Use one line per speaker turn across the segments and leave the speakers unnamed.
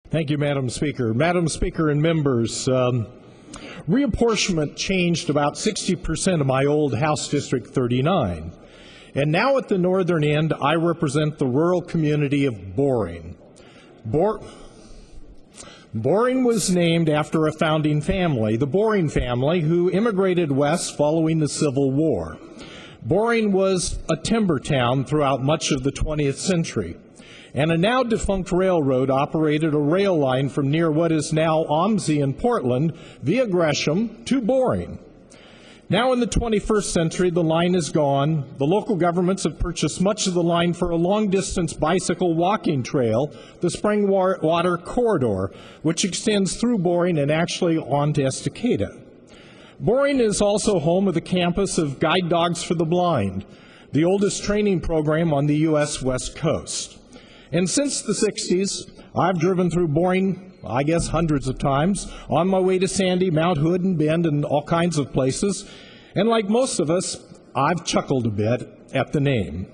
Thank you, Madam Speaker. Madam Speaker and members, reapportionment changed about 60% of my old House District 39. And now at the northern end, I represent the rural community of Boring. Boring was named after a founding family, the Boring family, who immigrated west following the Civil War. Boring was a timber town throughout much of the 20th century, and a now defunct railroad operated a rail line from near what is now OMSI in Portland via Gresham to Boring. Now in the 21st century, the line is gone. The local governments have purchased much of the line for a long-distance bicycle walking trail, the Springwater Corridor, which extends through Boring and actually on to Estacada. Boring is also home of the campus of Guide Dogs for the Blind, the oldest training program on the U.S. West Coast. And since the 60s, I've driven through Boring, I guess hundreds of times, on my way to Sandy, Mount Hood, and Bend, and all kinds of places. And like most of us, I've chuckled a bit at the name.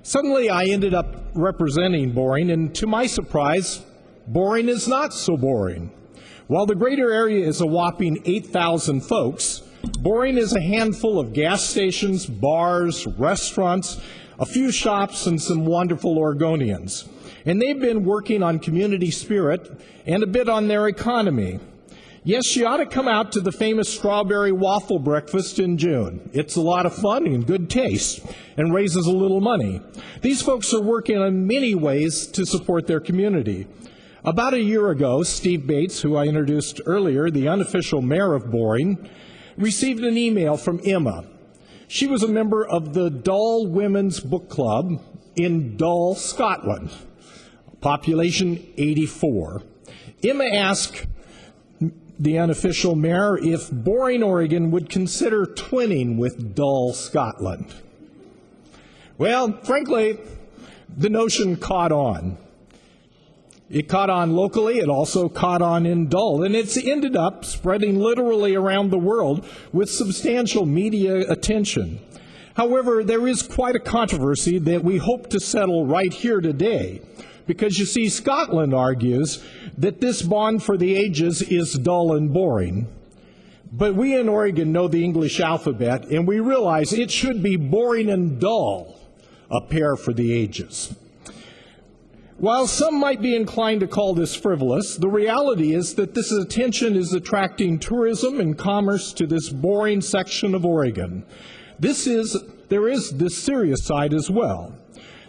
Suddenly, I ended up representing Boring, and to my surprise, Boring is not so boring. While the greater area is a whopping 8,000 folks, Boring is a handful of gas stations, bars, restaurants, a few shops, and some wonderful Oregonians. And they've been working on community spirit and a bit on their economy. Yes, you ought to come out to the famous strawberry waffle breakfast in June. It's a lot of fun and good taste and raises a little money. These folks are working in many ways to support their community. About a year ago, Steve Bates, who I introduced earlier, the unofficial mayor of Boring, received an email from Emma. She was a member of the Dull Women's Book Club in Dull, Scotland, population 84. Emma asked the unofficial mayor if Boring, Oregon would consider twinning with Dull, Scotland. Well, frankly, the notion caught on. It caught on locally, it also caught on in Dull, and it's ended up spreading literally around the world with substantial media attention. However, there is quite a controversy that we hope to settle right here today, because you see, Scotland argues that this bond for the ages is dull and boring. But we in Oregon know the English alphabet, and we realize it should be boring and dull, a pair for the ages. While some might be inclined to call this frivolous, the reality is that this attention is attracting tourism and commerce to this boring section of Oregon. There is this serious side as well.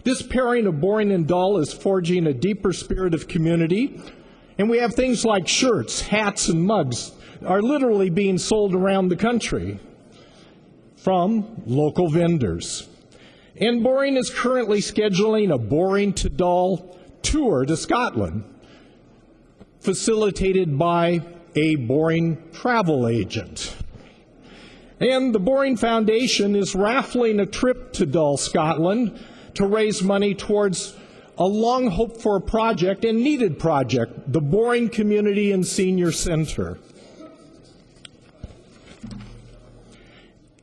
This pairing of boring and dull is forging a deeper spirit of community, and we have things like shirts, hats, and mugs are literally being sold around the country from local vendors. And Boring is currently scheduling a Boring to Dull tour to Scotland, facilitated by a Boring travel agent. And the Boring Foundation is raffling a trip to Dull, Scotland, to raise money towards a long hoped for project and needed project, the Boring Community and Senior Center.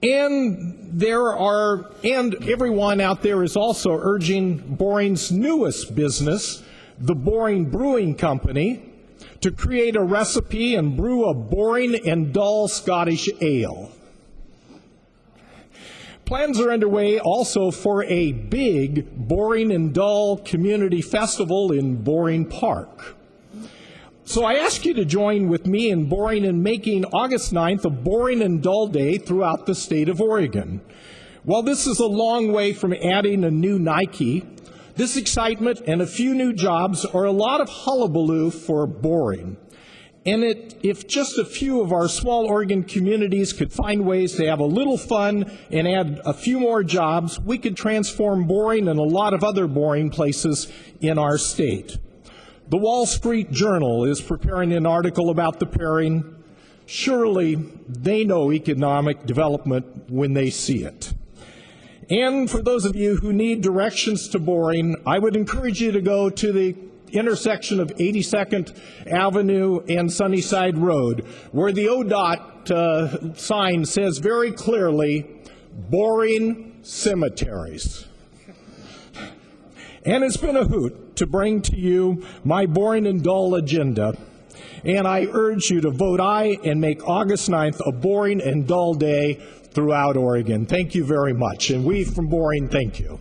And everyone out there is also urging Boring's newest business, the Boring Brewing Company, to create a recipe and brew a boring and dull Scottish ale. Plans are underway also for a big Boring and Dull community festival in Boring Park. So I ask you to join with me in Boring in making August 9th a Boring and Dull Day throughout the state of Oregon. While this is a long way from adding a new Nike, this excitement and a few new jobs are a lot of hullabaloo for Boring. And if just a few of our small Oregon communities could find ways to have a little fun and add a few more jobs, we could transform Boring and a lot of other boring places in our state. The Wall Street Journal is preparing an article about the pairing. Surely they know economic development when they see it. And for those of you who need directions to Boring, I would encourage you to go to the intersection of 82nd Avenue and Sunnyside Road, where the ODOT sign says very clearly, Boring Cemeteries. And it's been a hoot to bring to you my boring and dull agenda. And I urge you to vote aye and make August 9th a boring and dull day throughout Oregon. Thank you very much. And we from Boring thank you.